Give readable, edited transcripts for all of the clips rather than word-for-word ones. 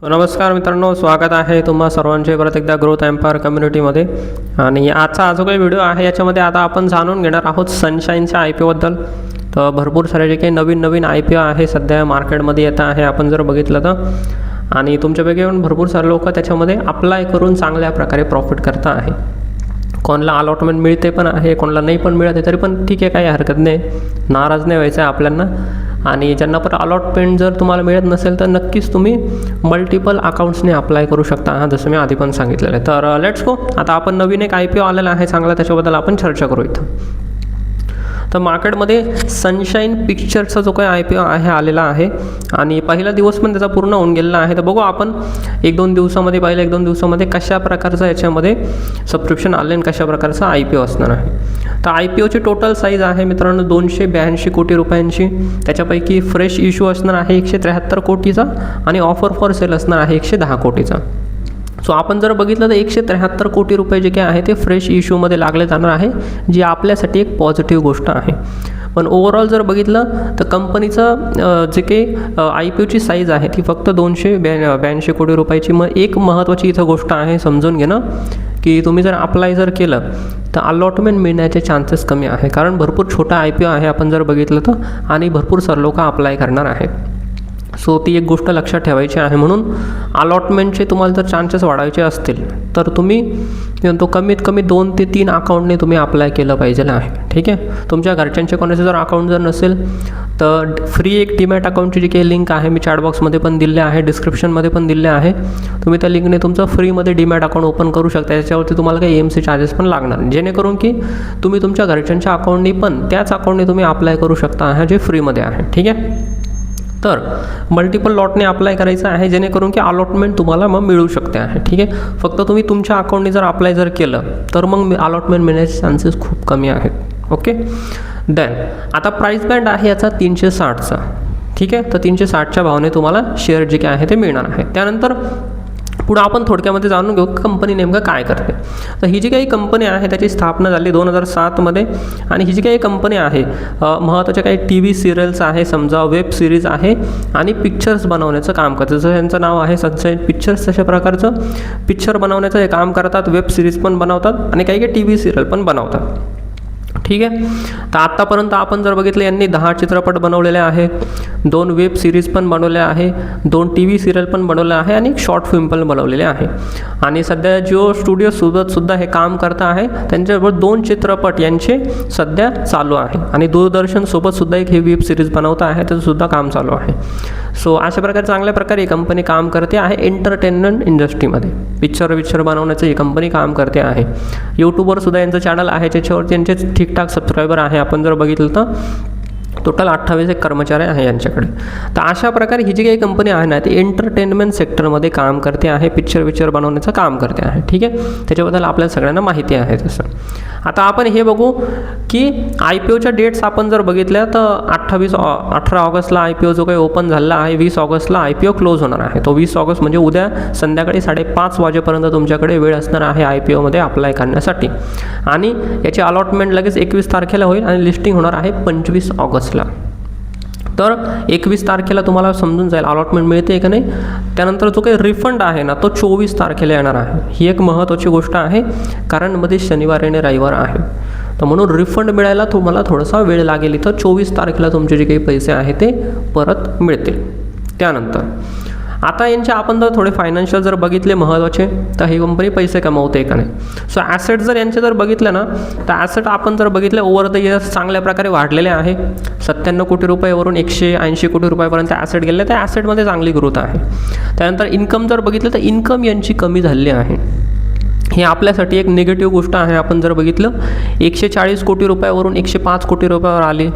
नमस्कार मित्रांनो, स्वागत आहे तुम्हा सर्वांचे परत एकदा ग्रोथ एम्पायर कम्युनिटीमध्ये. आणि आजचा जो काही व्हिडिओ आहे याच्यामध्ये आता आपण जाणून घेणार आहोत सनशाईनच्या आय पी ओबद्दल. तर भरपूर सारे जे काही नवीन आय पी ओ आहे सध्या मार्केटमध्ये येत आहे आपण जर बघितलं तर. आणि तुमच्यापैकी पण भरपूर सारे लोक त्याच्यामध्ये अप्लाय करून चांगल्या प्रकारे प्रॉफिट करता आहे. कोणाला अलॉटमेंट मिळते पण आहे, कोणाला नाही पण मिळत आहे, तरी पण ठीक आहे, काही हरकत नाही, नाराज नाही व्हायचं आहे आपल्याला. आणि ज्यांना पण अलॉटमेंट जर तुम्हाला मिळत नसेल तर नक्कीच तुम्ही मल्टिपल अकाउंट्सने अप्लाय करू शकता, जसं मी आधी पण सांगितलेलं आहे. तर लेट्स गो. आता आपण नवीन एक आय पी ओ आलेला आहे चांगला, त्याच्याबद्दल आपण चर्चा करू इथं. तर मार्केटमध्ये सनशाईन पिक्चरचा जो काही आय पी ओ आहे आलेला आहे आणि पहिला दिवस पण त्याचा पूर्ण होऊन गेलेला आहे. तर बघू आपण पहिल्या 1-2 दिवसामध्ये कशा प्रकारचं याच्यामध्ये सबस्क्रिप्शन आले आणि कशा प्रकारचा आय पी ओ असणार आहे. तर आय पी ओची टोटल साईज आहे मित्रांनो 282 कोटी रुपयांची. त्याच्यापैकी फ्रेश इश्यू असणार आहे 173 कोटीचा आणि ऑफर फॉर सेल असणार आहे 110 कोटीचा. सो आपण जर बघितलं तर 173 कोटी रुपये जे काही आहे ते फ्रेश इश्यूमध्ये लागले जाणार आहे, जी आपल्यासाठी एक पॉझिटिव्ह गोष्ट आहे. पण ओव्हरऑल जर बघितलं तर कंपनीचं जे काही आय पी ओची साईज आहे ती फक्त 282 कोटी रुपयाची. मग एक महत्त्वाची इथं गोष्ट आहे समजून घेणं, की तुम्ही जर अप्लाय जर केलं तर अलॉटमेंट मिळण्याचे चान्सेस कमी आहे, कारण भरपूर छोटा आय पी ओ आहे आपण जर बघितलं तर, आणि भरपूर सारे लोक अप्लाय करणार आहेत. सो ती एक गोष्ट लक्षात ठेवायची आहे. म्हणून अलॉटमेंटचे तुम्हाला जर चान्सेस वाढवायचे असतील तर तुम्ही तो कमीत कमी 2 ते 3 अकाउंटने तुम्ही अप्लाय केलं पाहिजे आहे. ठीक आहे. तुमच्या घरच्यांचे कोणाचे जर अकाउंट जर नसेल तर फ्री एक डीमॅट अकाउंटची जी काही लिंक आहे मी चॅटबॉक्समध्ये पण दिले आहे, डिस्क्रिप्शनमध्ये पण दिले आहे. तुम्ही त्या लिंकने तुमचं फ्रीमध्ये डीमॅट अकाउंट ओपन करू शकता. त्याच्यावरती तुम्हाला काही EMC चार्जेस पण लागणार, जेणेकरून की तुम्ही तुमच्या घरच्यांच्या अकाउंटने पण त्याच अकाउंटने तुम्ही अप्लाय करू शकता जे फ्रीमध्ये आहे. ठीक आहे. तर मल्टिपल लॉटने अप्लाय करायचं आहे, जेणेकरून की अलॉटमेंट तुम्हाला मग मिळू शकते आहे. ठीक आहे. फक्त तुम्ही तुमच्या अकाउंटने जर अप्लाय जर केलं तर मग अलॉटमेंट मिळण्याचे चान्सेस खूप कमी आहेत. ओके. देन आता प्राईस बँड आहे याचा 360चा. ठीक आहे. तर 360च्या भावाने तुम्हाला शेअर जे काय आहे ते मिळणार आहे. त्यानंतर पुढं आपण थोडक्यामध्ये जाणून घेऊ कंपनी नेमकं काय करते. तर ही जी काही कंपनी आहे त्याची स्थापना झाली 2007मध्ये. आणि ही जी काही कंपनी आहे महत्त्वाच्या काही TV सिरियल्स आहे, समजा वेब सिरीज आहे आणि पिक्चर्स बनवण्याचं काम करतं. जसं यांचं नाव आहे सनशाईन पिक्चर्स, तशा प्रकारचं पिक्चर बनवण्याचं हे काम करतात. वेब सिरीज पण बनवतात आणि काही TV सिरियल पण बनवतात. ठीक आहे. तर आत्तापर्यंत आपण जर बघितलं यांनी 10 चित्रपट बनवलेले आहे, 2 वेब सिरीज पण बनवल्या आहे, 2 TV सिरियल पण बनवले आहे आणि एक शॉर्ट फिल्म पण बनवलेले आहे. आणि सध्या जिओ स्टुडिओसोबत सुद्धा हे काम करता आहे. त्यांच्याबरोबर 2 चित्रपट यांचे सध्या चालू आहे आणि दूरदर्शनसोबत सुद्धा एक हे वेब सिरीज बनवता आहे, त्याचं सुद्धा काम चालू आहे. सो अशा प्रकारे चांगल्या प्रकारे ही कंपनी काम करते आहे एंटरटेनमेंट इंडस्ट्रीमध्ये. पिक्चर बनवण्याचं ही कंपनी काम करते आहे. यूट्यूबवर सुद्धा यांचं चॅनल आहे, ज्याच्यावर त्यांचे ठीकठाक सबस्क्रायबर आहे. आपण जर बघितलं तर टोटल 28 कर्मचारी आहे यांच्याकडे. तर अशा प्रकारे ही जी काही कंपनी आहे ना ती एंटरटेनमेंट सेक्टरमध्ये काम करते आहे, पिक्चर बनवण्याचं काम करते आहे. ठीक आहे. त्याच्याबद्दल आपल्याला सगळ्यांना माहिती आहे. तसं आता आपण हे बघू की आय पी ओच्या डेट्स आपण जर बघितल्या तर 18 ऑगस्टला आय पी ओ जो काही ओपन झाला आहे, 20 ऑगस्टला आय पी ओ क्लोज होणार आहे. तो 20 ऑगस्ट म्हणजे उद्या संध्याकाळी 5:30 वाजेपर्यंत तुमच्याकडे वेळ असणार आहे आय पी ओमध्ये अप्लाय करण्यासाठी. आणि याची अलॉटमेंट लगेच 21 तारखेला होईल आणि लिस्टिंग होणार आहे 25 ऑगस्टला. तर 21 तारखेला तुम्हाला समजून जाईल अलॉटमेंट मिळते का नाही. त्यानंतर जो काही रिफंड आहे ना तो 24 तारखेला येणार आहे. ही एक महत्त्वाची गोष्ट आहे, कारण मध्ये शनिवार आणि रविवार आहे. तर म्हणून रिफंड मिळायला तुम्हाला थोडासा वेळ लागेल. तर 24 तारखेला तुमचे जे काही पैसे आहे ते परत मिळतील. त्यानंतर आता यांचे आपण जर थोडे फायनान्शियल जर बघितले महत्त्वाचे, तर ही कंपनी पैसे कमवते का नाही. सो ॲसेट जर यांचे जर बघितलं ना तर ॲसेट आपण जर बघितलं ओव्हर द इयर्स चांगल्या प्रकारे वाढलेले आहे. 97 कोटी रुपयावरून 180 कोटी रुपयापर्यंत ॲसेट गेले. त्या ॲसेटमध्ये चांगली ग्रोथ आहे. त्यानंतर इन्कम जर बघितलं तर इन्कम यांची कमी झालेली आहे. ही आपल्यासाठी एक निगेटिव्ह गोष्ट आहे. आपण जर बघितलं 140 कोटी रुपयावरून 105 कोटी रुपयावर आले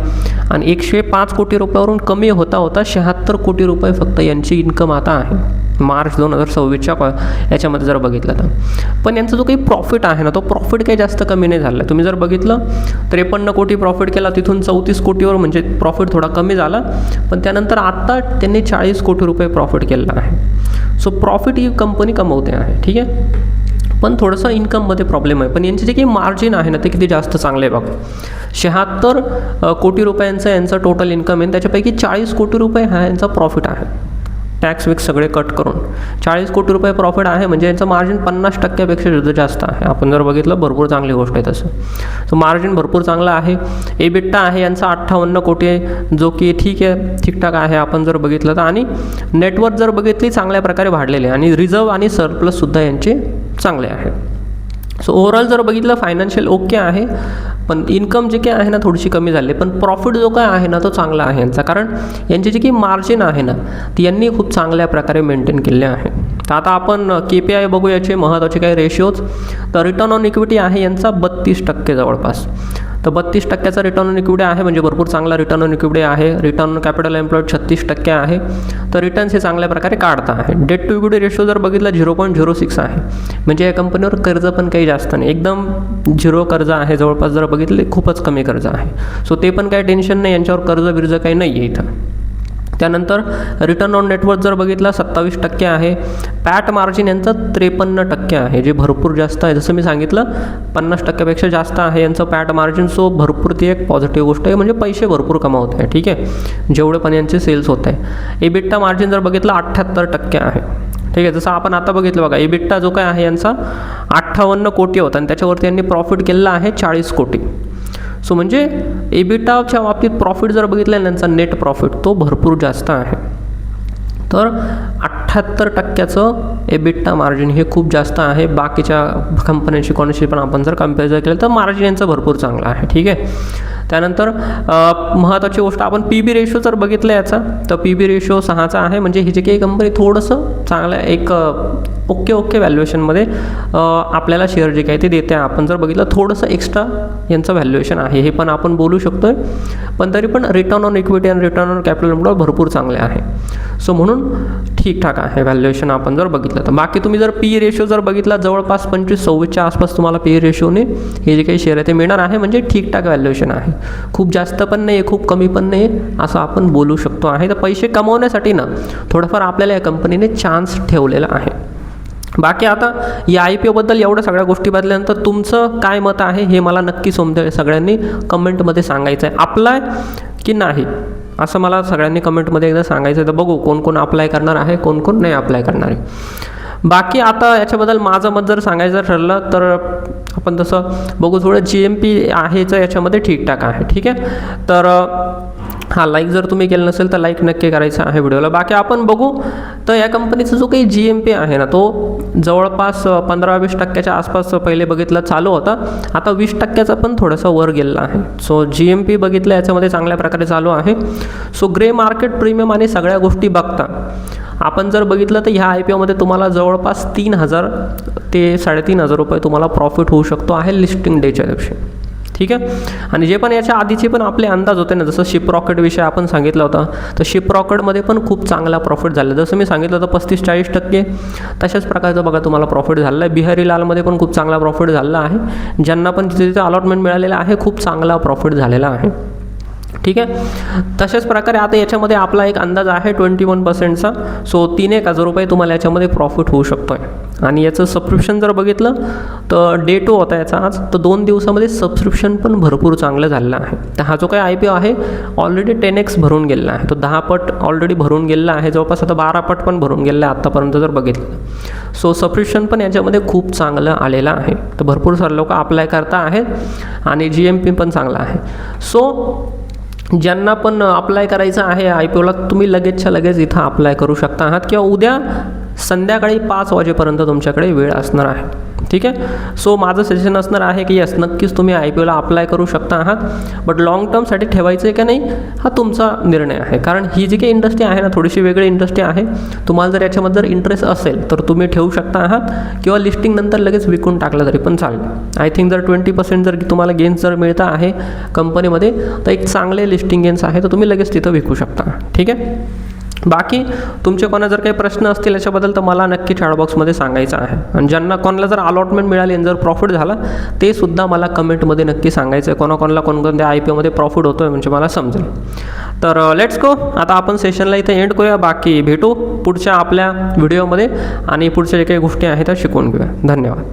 आणि 105 कोटी रुपयावरून कमी होता 76 कोटी रुपये फक्त यांची इन्कम आता आहे मार्च 2026च्या याच्यामध्ये जर बघितलं तर. पण यांचा जो काही प्रॉफिट आहे ना तो प्रॉफिट काही जास्त कमी नाही झाला. तुम्ही जर बघितलं 53 कोटी प्रॉफिट केला, तिथून 34 कोटीवर म्हणजे प्रॉफिट थोडा कमी झाला. पण त्यानंतर आत्ता त्यांनी 40 कोटी रुपये प्रॉफिट केलेला आहे. सो प्रॉफिट ही कंपनी कमवते आहे. ठीक आहे. पण थोडंसं इन्कममध्ये प्रॉब्लेम आहे. पण यांचे जे काही मार्जिन आहे ना ते किती जास्त चांगले आहे बघा. 76 कोटी रुपयांचं यांचं टोटल इन्कम आहे, त्याच्यापैकी 40 कोटी रुपये हा यांचा प्रॉफिट आहे. टॅक्स विक्स सगळे कट करून 40 कोटी रुपये प्रॉफिट आहे, म्हणजे यांचं मार्जिन 50% सुद्धा जास्त आहे. आपण जर बघितलं भरपूर चांगली गोष्ट आहे तसं. सो मार्जिन भरपूर चांगलं आहे. EBITDA आहे यांचा 58 कोटी आहे, जो की ठीक आहे, ठीकठाक आहे आपण जर बघितलं तर. आणि नेटवर्थ जर बघितली चांगल्या प्रकारे वाढलेले आणि रिझर्व आणि सरप्लससुद्धा यांचे चांगले आहे. सो ओव्हरऑल जर बघितलं फायनान्शियल ओके आहे, पण इन्कम जे काही आहे ना थोडीशी कमी झाली, पण प्रॉफिट जो काय आहे ना तो चांगला आहे यांचा, कारण यांची जी काही मार्जिन आहे ना ती यांनी खूप चांगल्या प्रकारे मेंटेन केले आहे. तर आता आपण KPI बघू याचे महत्त्वाचे काही रेशिओज. तर रिटर्न ऑन इक्विटी आहे यांचा 32% जवळपास. तर 32% रिटर्न ऑन इक्विटी आहे, म्हणजे भरपूर चांगला रिटर्न ऑन इक्विटी आहे. रिटर्न ऑन कॅपिटल एम्प्लॉईड 36% आहे. तर रिटर्न्स हे चांगल्या प्रकारे काढता आहे. डेट टू इक्विटी रेशो जर बघितला 0.06 आहे, म्हणजे या कंपनीवर कर्ज पण काही जास्त नाही, एकदम 0 कर्ज आहे जवळपास. जर बघितले खूपच कमी कर्ज आहे. सो ते पण काही काही नाही, यांच्यावर कर्ज बिर्ज काही नाही आहे इथं. त्यानंतर रिटर्न ऑन नेटवर्थ जर बघितला 27% आहे. पॅट मार्जिन यांचं 53% आहे, जे भरपूर जास्त आहे. जसं मी सांगितलं 50%पेक्षा जास्त आहे यांचं पॅट मार्जिन. सो भरपूर ती एक पॉझिटिव्ह गोष्ट आहे, म्हणजे पैसे भरपूर कमावत आहे. ठीक आहे, जेवढे पण यांचे सेल्स होत आहे. EBITDA मार्जिन जर बघितलं 78% आहे. ठीक आहे, जसं आपण आता बघितलं बघा, EBITDA जो काय आहे यांचा 58 कोटी होता आणि त्याच्यावरती यांनी प्रॉफिट केलेला आहे 40 कोटी. सो म्हणजे EBITDAच्या बाबतीत प्रॉफिट जर बघितलं त्यांचा नेट प्रॉफिट तो भरपूर जास्त आहे. तर 78% EBITDA मार्जिन हे खूप जास्त आहे. बाकीच्या कंपन्यांशी कोणाशी पण आपण जर कम्पॅरिझन केलं तर मार्जिन यांचं भरपूर चांगलं आहे. ठीक आहे. त्यानंतर महत्त्वाची गोष्ट आपण PB रेशो जर बघितलं याचा, तर PB रेशो 6चा आहे, म्हणजे ही जे काही कंपनी थोडंसं चांगलं एक ओके व्हॅल्युएशनमध्ये आपल्याला शेअर जे काही ते देते आहे. आपण जर बघितलं थोडंसं एक्स्ट्रा यांचं व्हॅल्युएशन आहे, हे पण आपण बोलू शकतो आहे. पण तरी पण रिटर्न ऑन इक्विटी आणि रिटर्न ऑन कॅपिटल एम्प्लॉईड भरपूर चांगले आहे. सो म्हणून ठीकठाक आहे व्हॅल्युएशन आपण जर बघितलं तर. बाकी तुम्ही जर PE रेशो जर बघितला जवळपास 25-26च्या आसपास तुम्हाला PE रेशोने हे जे काही शेअर आहे ते मिळणार आहे, म्हणजे ठीकठाक व्हॅल्युएशन आहे. खूप जास्त पण नाही आहे, खूप कमी पण नाही आहे, असं आपण बोलू शकतो आहे. तर पैसे कमवण्यासाठी ना थोडंफार आपल्याला या कंपनीने चान्स ठेवलेला आहे. बाकी आता या IPOबद्दल एवढ्या सगळ्या गोष्टी बदल्यानंतर तुमचं काय मत आहे हे मला नक्की सगळ्यांनी कमेंटमध्ये सांगायचं आहे. अप्लाय की नाही असं मला सगळ्यांनी कमेंटमध्ये एकदा सांगायचं आहे. तर बघू कोण कोण अप्लाय करणार आहे, कोण कोण नाही अप्लाय करणार आहे. बाकी आता याच्याबद्दल माझं मत जर सांगायचं ठरलं तर आपण तसं बघू, थोडं GMP आहेच याच्यामध्ये ठीकठाक आहे. ठीक आहे. तर हां, लाईक जर तुम्ही केलं नसेल तर लाईक नक्की करायचं आहे व्हिडिओला. बाकी आपण बघू तर या कंपनीचा जो काही GMP आहे ना तो जवळपास 15-20% आसपास पहिले बघितलं चालू होता, आता 20% पण थोडंसं वर गेलेला आहे. सो GMP बघितलं याच्यामध्ये चांगल्या प्रकारे चालू आहे. सो ग्रे मार्केट प्रीमियम आणि सगळ्या गोष्टी बघता आपण जर बघितलं तर ह्या IPOमध्ये तुम्हाला जवळपास 3,000 ते 3,500 रुपये तुम्हाला प्रॉफिट होऊ शकतो आहे लिस्टिंग डेच्या दिवशी. ठीक आहे. आणि जे पण याच्या आधीचे पण आपले अंदाज होते ना, जसं शिप रॉकेट विषय आपण सांगितलं होतं, तर शिप रॉकेटमध्ये पण खूप चांगला प्रॉफिट झाला. जसं मी सांगितलं होतं 35-40%, तशाच प्रकारचं बघा तुम्हाला प्रॉफिट झालं आहे. बिहारी लालमध्ये पण खूप चांगला प्रॉफिट झाला आहे. ज्यांना पण तिथे तिथे अलॉटमेंट मिळालेलं आहे खूप चांगला प्रॉफिट झालेला आहे. ठीक आहे. तशाच प्रकारे आता याच्यामध्ये आपला एक अंदाज आहे 21%चा. सो 3,000 रुपये तुम्हाला याच्यामध्ये प्रॉफिट होऊ शकतो आहे. आणि याचं सबस्क्रिप्शन जर बघितलं तर डे 2 होता याचा आज, तर 2 दिवसामध्ये सबस्क्रिप्शन पण भरपूर चांगलं झालेलं आहे. तर हा जो काही IPO आहे ऑलरेडी 10x भरून गेलेला आहे, तो 10 पट ऑलरेडी भरून गेलेला आहे, जवळपास आता 12 पट पण भरून गेलेला आहे आत्तापर्यंत जर बघितलं. सो सबस्क्रिप्शन पण याच्यामध्ये खूप चांगलं आलेलं आहे. तर भरपूर सारे लोक अप्लाय करता आहेत आणि GMP पण चांगला आहे. सो ज्यांना पण अप्लाय करायचं आहे IPOला तुम्ही लगेचच्या लगेच इथं अप्लाय करू शकता आहात, किंवा उद्या संध्याकाळी 5 वाजेपर्यंत तुमच्याकडे वेळ असणार आहे. ठीक आहे. सो माझं सजेशन असणार आहे की यस नक्कीच तुम्ही IPOला अप्लाय करू शकता आहात, बट लॉंग टर्मसाठी ठेवायचं आहे का नाही हा तुमचा निर्णय आहे. कारण ही जी काही इंडस्ट्री आहे ना थोडीशी वेगळी इंडस्ट्री आहे. तुम्हाला जर याच्यामध्ये जर इंटरेस्ट असेल तर तुम्ही ठेवू शकता आहात, किंवा लिस्टिंग नंतर लगेच विकून टाकलं तरी पण चालेल. आय थिंक जर 20% जर तुम्हाला गेन्स जर मिळता आहे कंपनीमध्ये तर एक चांगले लिस्टिंग गेन्स आहे, तर तुम्ही लगेच तिथं विकू शकता. ठीक आहे. बाकी तुमचे कोणा जर काही प्रश्न असतील याच्याबद्दल तर मला नक्की चॅट बॉक्समध्ये सांगायचं आहे. आणि ज्यांना कोणाला जर अलॉटमेंट मिळाली आणि जर प्रॉफिट झाला ते सुद्धा मला कमेंटमध्ये नक्की सांगायचं आहे. कोणाकोणाला कोणकोणत्या IPOमध्ये प्रॉफिट होतो आहे म्हणजे मला समजेल. तर लेट्स गो, आता आपण सेशनला इथं एंड करूया. बाकी भेटू पुढच्या आपल्या व्हिडिओमध्ये आणि पुढच्या जे काही गोष्टी आहेत त्या शिकवून घेऊया. धन्यवाद.